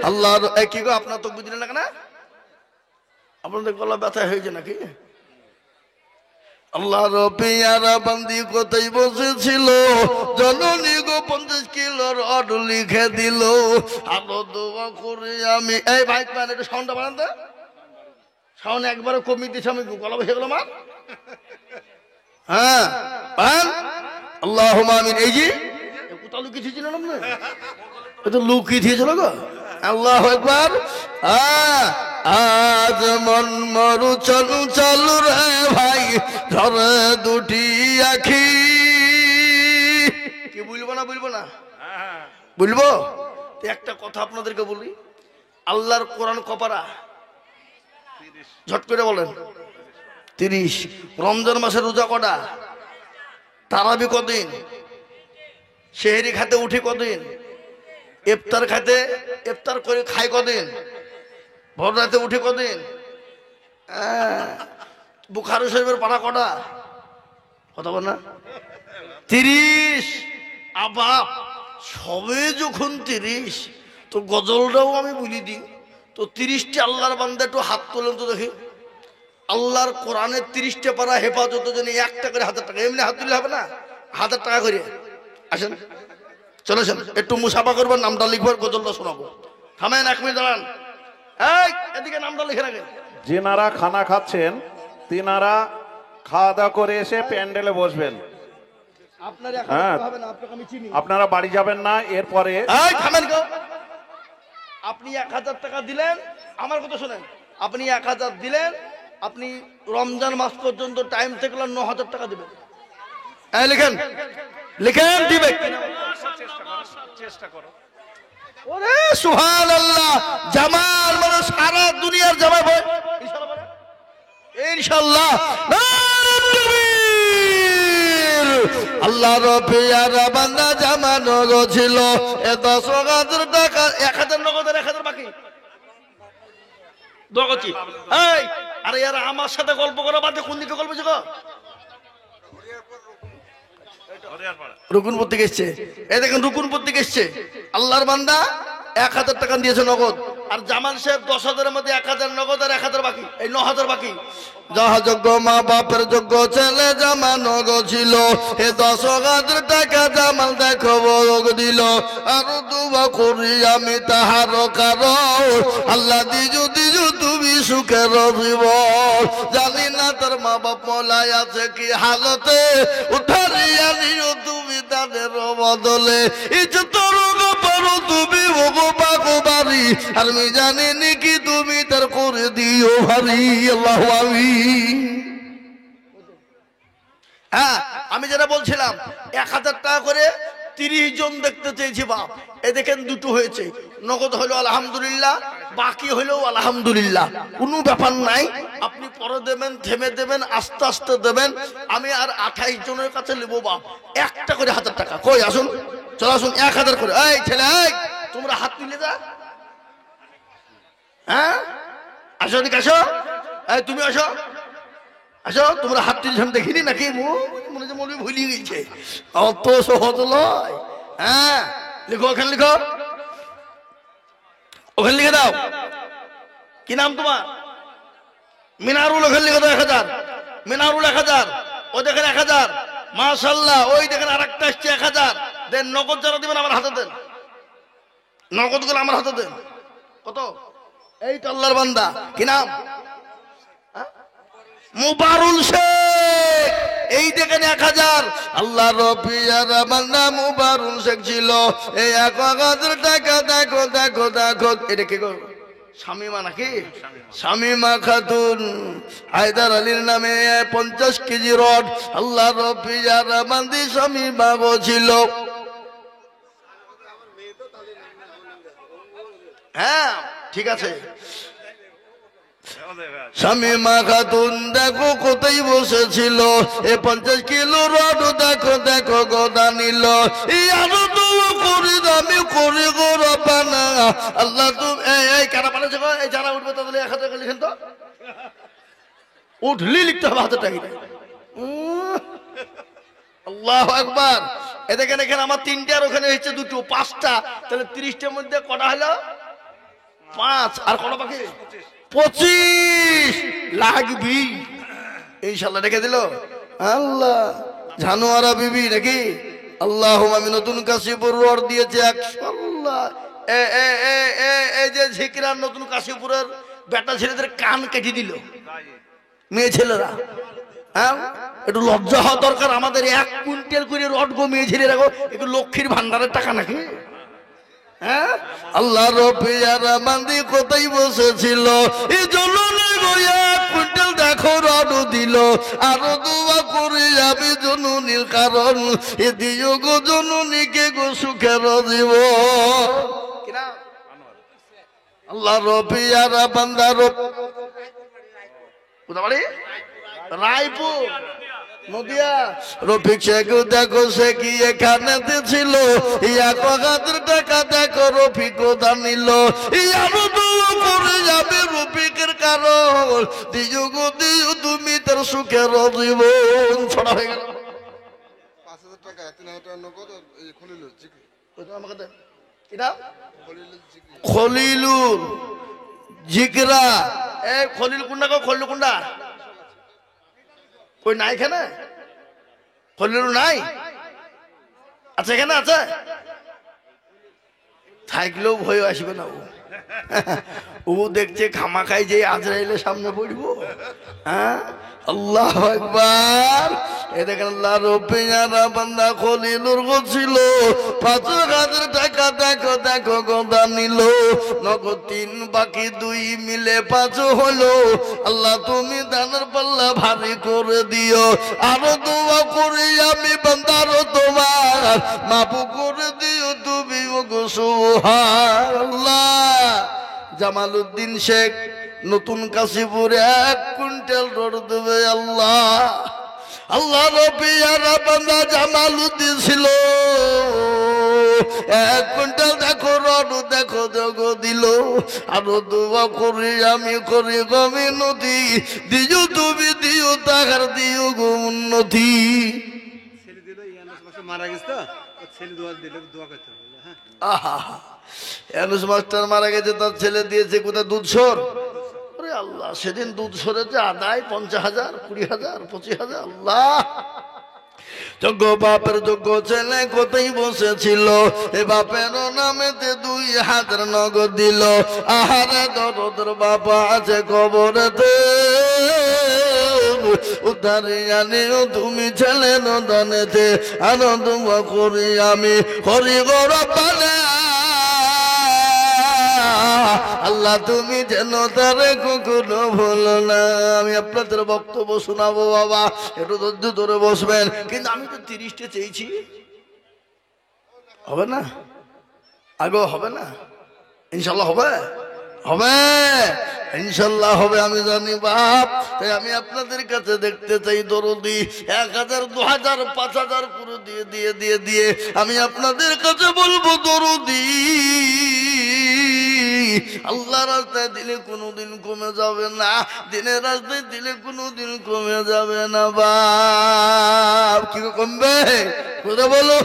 আল্লাহর কি গো আপনার তো বুঝলেন না কেন আপনাদের গলা ব্যথা হয়েছে নাকি? আল্লাহর পেয়ারা বান্দি কোথায় বসেছিল, জননী গো 50 কিলো রড লিখে দিল। আলো দোয়া করে আমি, এই ভাই ম্যান একটু সাউন্ডটা বাড়ান তো, সাউন্ড একবারে কমিয়ে দিয়েছে, আমি গলা বসে গেলাম। আর হ্যাঁ আল্লাহ আমিন। এই যে কোথাও লুকিয়ে দিয়েছিলেন আপনি, এ তো লুকিয়ে দিয়েছিল গো। আল্লাহ একবার। আজ মন মরু চলু চলু রে ভাই, ধরে দুটি আখি। কি বলবো না বলবো না বলবো? একটা কথা আপনাদেরকে বলি, আল্লাহর কোরআন কপারা ঝট করে বলেন 30। রমজান মাসের রোজা কটা? তারাবি কদিন? সেহরি খাতে উঠি কদিন? ইফতার খাতে ইফতার করে খাই কদিন? ভোর রাতে উঠে কদিন? বুখারী শরীফের পাড়া কটা? কথা বল না 30। আবার সবে যখন 30, তো গজলটাও আমি বলি দিই তো 30টি আল্লাহর বান্দা একটু হাত তোলেন তো দেখি। আল্লাহর কোরআনের 30টা পারা হেফাজতের জন্য 1 টাকা করে 1000 টাকা, এমনি হাত তুললে হবে না, 1000 টাকা করে। আসেন চলো একটু মুসাফা করবেন, নামটা লিখবার, গজলটা শোনাবো। থামেন 1 মিনিট দাঁড়ান, এই এদিকে নামটা লিখে রাখেন। যেনারা খানা খাচ্ছেন তিনারা খাওয়া দাওয়া করে এসে প্যান্ডেলে বসবেন। হ্যাঁ, আপনারা বাড়ি যাবেন না। এরপরে আপনি 1000 টাকা দিলেন, আমার কথা শোনেন, আপনি 1000 দিলেন, আপনি রমজান মাস পর্যন্ত টাইম থাকলে 9000 টাকা দিবেন। লিখেন লিখেন দিবে চেষ্টা করো। ওরে সুবহানাল্লাহ, জামাল মানে সারা দুনিয়ার জামাল ভাই ইনশাআল্লাহ। আল্লাহর পেয়ারা বান্দা জামানো ছিল, এ 10,000 টাকা 1000 নগদ আর 1000 বাকি দগছি। এই আরে यार আমার সাথে গল্প করা বাদে কোন দিকে গল্প ছিল? রুকুনপুর থেকে এসছে, এই দেখেন রুকুনপুর থেকে এসছে আল্লাহর বান্দা 1000 টাকা দিয়েছে নগদ, আর জামাল সাহেব 10,000-এর মধ্যে 1000 নগদ আর 1000 বাকি, এই 9000 বাকি। যাহা যোগ্য মা বাপের যোগ্য ছেলে জামানো ছিল, এ 10,000 টাকা জামাল দেখো বড় দিল। আর দুয়া করি আমি তাহার কারণ, আল্লাহ দিজু দিজু তুমি সুখের জীবন। জানি না তার মা বাপ মলাই আছে কি হালতে, উঠারিয়া নিও তুমি তাদের বদলে। ইজ্জতর পারো তুমি ওগো বাগো বাড়ি, আর আমি জানি কি তুমি তার করে দিও ভারী। আল্লাহু আমিন। হ্যাঁ, আমি যেটা বলছিলাম 1000 টাকা করে 30 জন দেখতে চেয়েছি বাপ, এ দেখেন দুটো হয়েছে, নগদ হলো আলহামদুলিল্লাহ, বাকি হলেও আলহামদুলিল্লাহ, কোনো ব্যাপার নাই। আপনি পরে দেবেন, থেমে দেবেন, আস্তে আস্তে দেবেন। আমি আর 28 জনের কাছে নেবো বাপ, 1টা করে 1000 টাকা। কই আসুন, চল আসুন 1000 করে। এই ছেলে, এই তোমরা হাত তুলে যা। হ্যাঁ আসো, দিকে আসো, এই তুমি আসো, আসো। তোমরা হাত তুলে দেখিনি নাকি? মনে হচ্ছে মনে ভুলিয়ে গেছে, অত সহজ নয়। হ্যাঁ লিখো, ওখানে লিখো, ওখানে লিখে দাও। কি নাম তোমার? মিনারুল। ওখানে লিখে দাও 1000, মিনারুল 1000। ও দেখেন 1000, মাশাআল্লাহ। ওই দেখেন আরেকটা আসছে 1000। দেন নগদ যারা দিবেন আমার হাতে দেন, নগদ গুলো আমার হাতে দেন। কত? এই তো আল্লাহর বান্দা, কি নাম? মুবারুল শেখ। এই দেখেন 1000। আল্লাহ রবিয়ার বান্দা মুবারুল শেখ ছিল, এই 1000 টাকা দেখো দেখো দেখো। এটা কি গো? শামিমা নাকি? শামিমা খাতুন হায়দার আলীর নামে 50 কেজি রড আল্লাহ রবিয়ার বান্দি শামিমা গো ছিল। হ্যাঁ ঠিক আছে। শামিমা খাতুন দেখো কোথায় বসেছিল, এ 50 কিলো রড দেখো দেখো গোদা নিল। আরো তো করি আমি করি গো রব্বানা। আল্লাহ তুমি এই কারা পাঠাচ্ছে গো? এই যারা উঠবে তাদের 1000 টাকা লিখেন তো, উঠলি লিখতে হবে 1000 টাকা। আল্লাহু আকবার। এ দেখেন এখানে আমার 3টে, আর ওখানে হচ্ছে 2টো, 5টা। তাহলে 30টার মধ্যে কটা হলো? 5। আর কটা বাকি? 25 লাগবি ইনশাল্লাহ রেখে দিল আল্লাহ। জানোয়ারা বিবি নাকি আল্লাহ আমি নতুন কাশীপুর রোড দিয়েছে 100 আল্লাহ। এই যে ঝিকরার নতুন কাশীপুরের বেটা ছেলেদের কান কেটে দিল মেয়ে ছেলেরা। হ্যাঁ একটু লজ্জা হওয়া দরকার আমাদের। 1 কুইন্টাল করে রড গো মেয়ে ছেলে রাখো একটু লক্ষ্মীর ভান্ডারের টাকা নাকি। হ্যাঁ আল্লাহ রবিয়ারা বান্দি কোথায় বসেছিল এই জলনে গয়া 1 কুইন্টাল দেখো রড দিল। আরো দোয়া করে যাবে জননীর কারণ এ দিও গো জননীকে গো সুখের জীব। আল্লাহ রবিয়ারা বান্দা কোথা বাড়ি রায়পুর নদিয়া। রফিক শেখ দেখো সে কি এখানেতে ছিল 1000 টাকা দেখো রফিক দানিল। আরো দোয়া করে যাবে রফিকের কারণ দিও গো দিও তুমি তার সুখের জীবন। ছড়া হয়ে গেল 5000 টাকা 3000 টাকা নগদ এই খলিলুর জিকির। আমাকে দেন এটা খলিলুর জিকির। খলিলুর জিকরা। এই খলিল কুন্ডা গো খলিল কুন্ডা কই নাই এখানে খলিলুর নাই আচ্ছা এখানে আছে থাকলেও ভয় আসবে না ও দেখছে খামাখাই যে আজরাইলের সামনে পড়বো। হ্যাঁ আল্লাহু আকবার। এ দেখেন আল্লাহ রব্বিয়ারা বান্দা খলিলুর ছিল 5000 টাকা দেখো দেখো গোদা নিল। নগদ 3 বাকি 2 মিলে 5 হলো। আল্লাহ তুমি দানের পাল্লা ভারী করে দিও। আরো দোয়া করি আমি বান্দারও তোমার মাফ করে দিও তুমি ওগো সুবহানাল্লাহ। জামালউদ্দিন শেখ নতুন কাশীপুরে 1 কুইন্টাল রড দেবে আল্লাহ। আল্লাহ রবিয়ারা বান্দা জামালউদ্দিন ছিল 1 কুইন্টাল দেখো রড দেখো জগ দিল। আরো দোয়া করি আমি করি গমি নদী দিও তুমি দিও তাহার দিও গো উন্নতি। ছেলে দিল ইয়ানুস মাস্টার মারা গেছে তো ছেলে দোয়া দিলে দোয়া করতে হবে। হ্যাঁ আহা ইয়ানুস মাস্টার মারা গেছে তার ছেলে দিয়েছে কোথায় দুধসর। আরে আল্লাহ সেদিন দুধ সরেছে আদায় 50,000 20,000 25,000 আল্লাহ। যোগ্য বাপের যোগ্য ছেলে কোথায় বসেছিল এ বাপের নামেতে 2000 নগদ দিল। আহারে দরদের বাবা আছে কবরেতে উদ্ধারে আনিও তুমি ছেলে নদনেতে। আনন্দ করি আমি হরি গৌরবানে আল্লাহ তুমি যেন তারে কখনো ভুলো না। আমি আপনাদের বক্তব্য শোনাবো বাবা একটু ধৈর্য ধরে বসবেন। কিন্তু আমি তো 30টা চেয়েছি হবে না আগে হবে না ইনশাল্লাহ হবে হবে ইনশাল্লাহ হবে আমি জানি বাপ। তাই আমি আপনাদের কাছে দেখতে চাই দরদি 1000 2000 5000 করে দিয়ে দিয়ে দিয়ে দিয়ে আমি আপনাদের কাছে বলবো দরদি আল্লাহ রাস্তায় দিলে কোনোদিন কমে যাবে না। দিনের রাস্তায় দিলে কোনোদিন কমে যাবে না বাপ। কি কমবে কোথায় বলো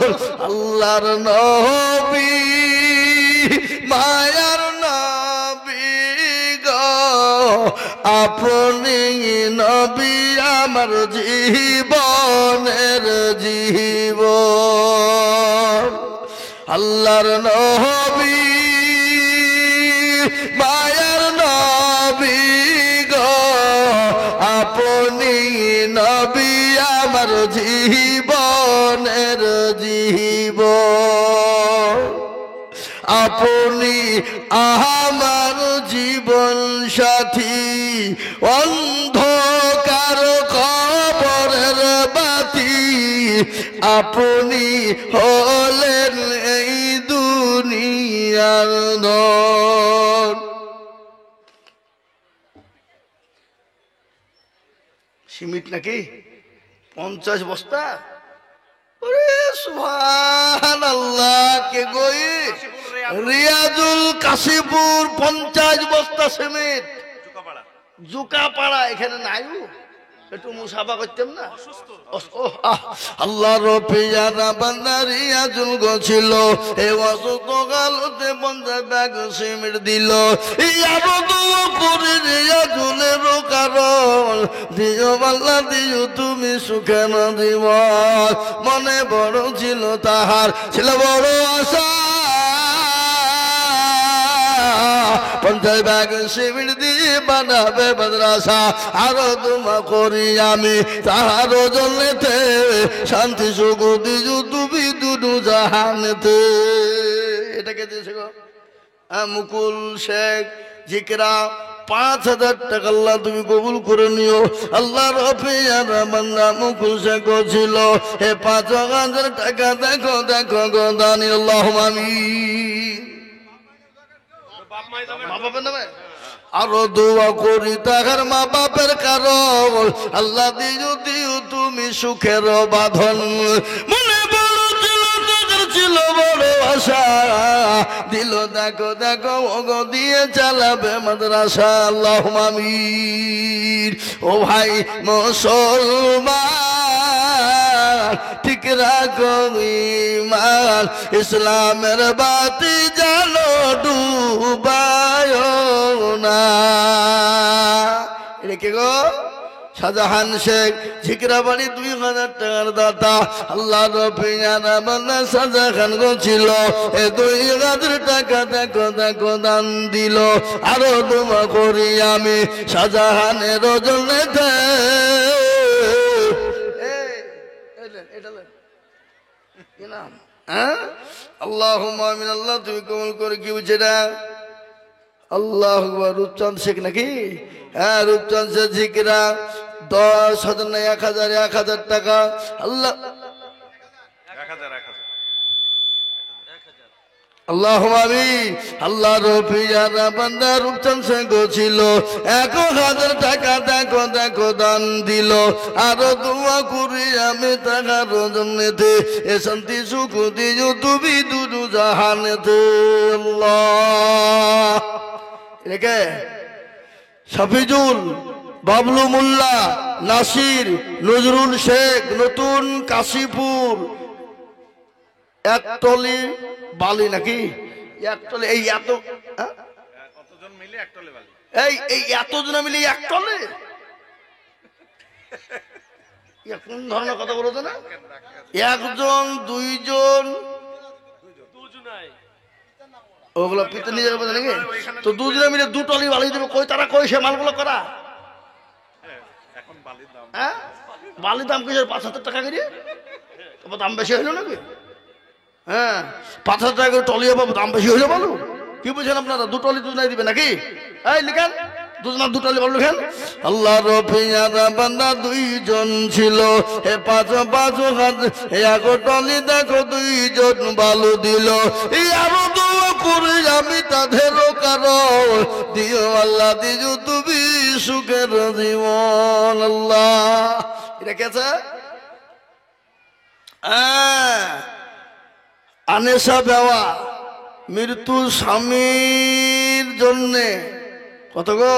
আল্লাহর নবী মায়ার নবী গো আপনি নবী আমার জীবনের জীবন। আল্লাহর নবী মায়ার নবী গো আপনি নবী আমার জীবনের জীবন। আপনি আমার জীবন সাথী অন্ধকার কবরের বাতি আপনি হলেন এই দুনিয়ার নূর। সিমিট নাকি 50 বস্তা। ওরে সুবহানাল্লাহ কে গই রিয়াজুল কাশীপুর 50 বস্তা সিমেন্ট জুকাপাড়া এখানে নাই একটু মুসাফা করতাম না। আল্লাহর পেয়ারা বান্দারিয়া যুগ ছিল এ অসুস্থ গালতে বন্ধে ব্যাগ সিমির দিল ইয়ারো দুয়া করে রিয়া জুলের কারণ দিও আল্লাহ দিও তুমি সুখে না জীবন মনে বড় ছিল তাহার ছিল বড় আশা পঞ্চাশ ব্যাগ সিমির দিয়ে বানাবে মাদ্রাসা আরো তোমা করি আমি তাহারও জন্যেতে শান্তি সুখ দিজু তুমি দুনু জাহানেতে। এটাকে দিয়েছে গো মুকুল শেখ জিকরা 5,000 টাকা আল্লাহ তুমি কবুল করে নিও। আল্লাহর পেয়ারা বান্দা মুকুল শেখ ছিল হে 5,000 টাকা দেখো দেখো গো দানি আল্লাহুম্মা আমিন। মা বাপের নামে আরো দোয়া করি তাহার মা বাপের কারণ আল্লাহ দিও দিও তুমি সুখের বাঁধন মনে বড় ছিল তোদের ছিল বড় আশা দিল দেখো দেখো ওগো দিয়ে চালাবে মাদ্রাসা আল্লাহুম্মা আমিন। ও ভাই মুসলমান ঠিক রাখো ঈমান ইসলামের বাতি জানো ডুবায় না। এটা কে গো শাহজাহান শেখ ঝিকরাবাড়ি 2,000 টাকার দাতা আল্লাহর পেয়ারা বান্দা শাহজাহান গো ছিল এ 2,000 টাকা দেখো দেখো দান দিল আরো দোয়া করি আমি শাহজাহানের জন্যে। আল্লাহুম্মা আমিন। আল্লাহ তুমি কবুল করে কি বুঝছে না আল্লাহু আকবার। রূপচাঁদ শেখ নাকি হ্যাঁ রূপচাঁদ শেখ জিকরা 10,000 না 1,000 টাকা আল্লাহ 1,000 আল্লাহুম্মা আমিন। আল্লাহর পেয়ারা বান্দা রূপচাঁদ শেখ ছিল 1,000 টাকা দেখো দেখো দান দিল আরো দোয়া করি আমি তাহার জন্যেতে এ শান্তি সুখ দিও তুমি দুনু জাহানেতে আল্লাহ। রেখে শফিজুল বাবলু মোল্লা নাসির নজরুল শেখ নতুন কাশীপুর একটলি বালি নাকি একটলি এই এত কতজন মিলে একটলে বালি এই এতজন মিলে একটলে কোন ধরনের কথা বলো তো না একজন দুইজন ওগুলো পিতে নিয়ে যাবে নাকি তো দুজনে মিলে 2 টলি বালি দেবে কই তারা কই সে মালগুলো করা এখন বালির দাম হ্যাঁ বালির দাম কি 5,000 টাকা করে তোমার দাম বেশি হইলো নাকি হ্যাঁ 5,000 টাকা করে টলি পাবো দাম বেশি হইলো বলো কি বুঝেন আপনারা 2 টলি দুজনে দিবে নাকি এই লিখেন দুজনা 2 টলি বলো লিখেন আল্লাহর পেয়ারা বান্দা 2 জন ছিল হে 5,000 এক টলি দেখো 2 জন বালু দিল এই আরো দোয়া করে আমি তাদের কারণ দিও আল্লাহ দিও তুমি সুখের জীবন আল্লাহ। এটা কে আছে আনেশা দেওয়া মৃত্যু স্বামীর জন্যে কত গো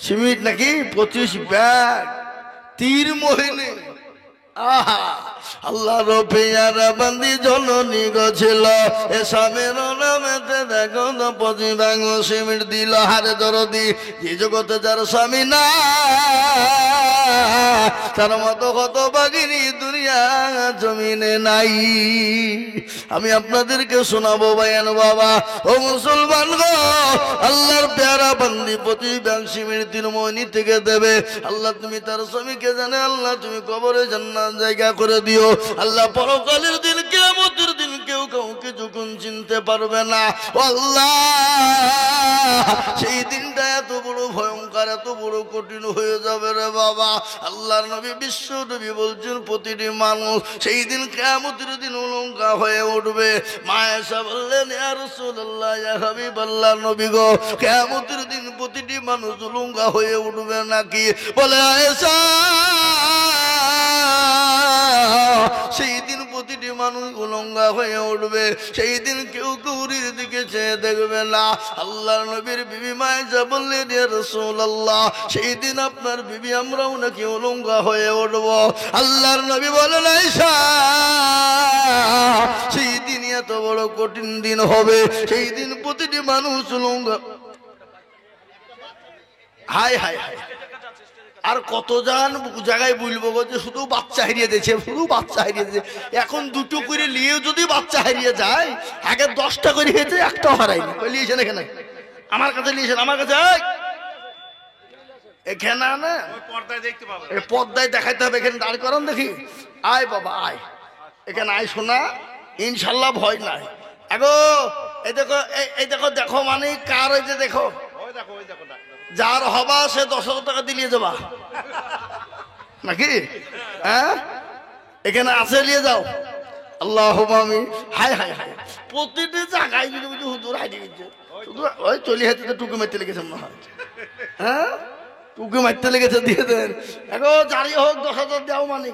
সিমিট নাকি 25 ব্যাগ 3 মহিনে আহা আল্লাহর পেয়ারা বান্দি জননী গো ছিল এ স্বামীর নামেতে দেখো 25 ব্যাগ সিমিট দিল হারে দরদি যে জগতে যার স্বামী না তার মতো কত বাগিনী দুনিয়া জমিনে নাই। আমি আপনাদেরকে শোনাবো ভাইয়ান বাবা ও মুসলমান গো আল্লাহর পেয়ারা বান্দি প্রতি ব্যাংক সিমির 3 মহিনী থেকে দেবে আল্লাহ তুমি তার স্বামীকে জানে আল্লাহ তুমি কবরে জান্নাত জায়গা করে দিও আল্লাহ পরকালের দিন কিয়ামতের দিন কেউ কাউকে যখন চিনতে পারবে না আল্লাহ সেই দিনটা এত বড় ভয়ঙ্কর এত বড় কঠিন হয়ে যাবে রে বাবা। আল্লাহর নবী বিশ্ব নবী বলছেন প্রতিটি মানুষ সেই দিন কিয়ামতের দিন উলঙ্কা হয়ে উঠবে। মা আয়েশা বললেন ইয়া রাসূলুল্লাহ ইয়া হাবিবাল্লাহ নবী গো কিয়ামতের দিন প্রতিটি মানুষ উলঙ্কা হয়ে উঠবে নাকি বলে আয়েশা সেই দিন প্রতিটি মানুষ উলঙ্গা হয়ে উঠবে, সেই দিন কেউ কৌরির দিকে চেয়ে দেখবে না। আল্লাহর নবীর বিবি মায়েশা বললেন, ইয়া রাসূলুল্লাহ, সেই দিন আপনার বিবি আমরাও নাকি উলঙ্গা হয়ে উঠব। আল্লাহর নবী বলেন, আয়েশা, সেই দিন এত বড় কঠিন দিন হবে, সেই দিন প্রতিটি মানুষ উলঙ্গা। হায় হায় হায়, আর কত জায়গায় বলবো গো যে শুধু বাচ্চা হারিয়ে দিয়েছে, শুধু বাচ্চা হারিয়ে দিয়েছে। এখন দুটো করে নিয়েও যদি বাচ্চা হারিয়ে যায়, আগে 10টা করে হয়েছে, একটাও হারায়নি। লিয়েছেন এখানে, আমার কাছে নিয়েছেন, আমার কাছে এখানে না, পর্দায় দেখতে পাবেন, এই পর্দায় দেখাইতে হবে। এখানে দাঁড় করান দেখি, আয় বাবা আয়, এখানে আয় শোনা, ইনশাল্লাহ ভয় নাই। এগো এই দেখো, এই দেখো, দেখো মানে কার, ওই যে দেখো, ওই দেখো ডাক্তার। যার হবা সে 10,000 টাকা দিলিয়ে যাবা নাকি? হ্যাঁ, এখানে আছে, নিয়ে যাও। আল্লাহ আমি, হায় হায় হায়, প্রতিটি জায়গায় যদি বুঝি হুজুর হাইতে গেছে, শুধু ওই চলি হাতে টুকু মারতে লেগেছে মনে হয়। হ্যাঁ, টুকু মারতে লেগেছে, দিয়ে দেন। এগো যারই হোক 10,000 দাও মানে।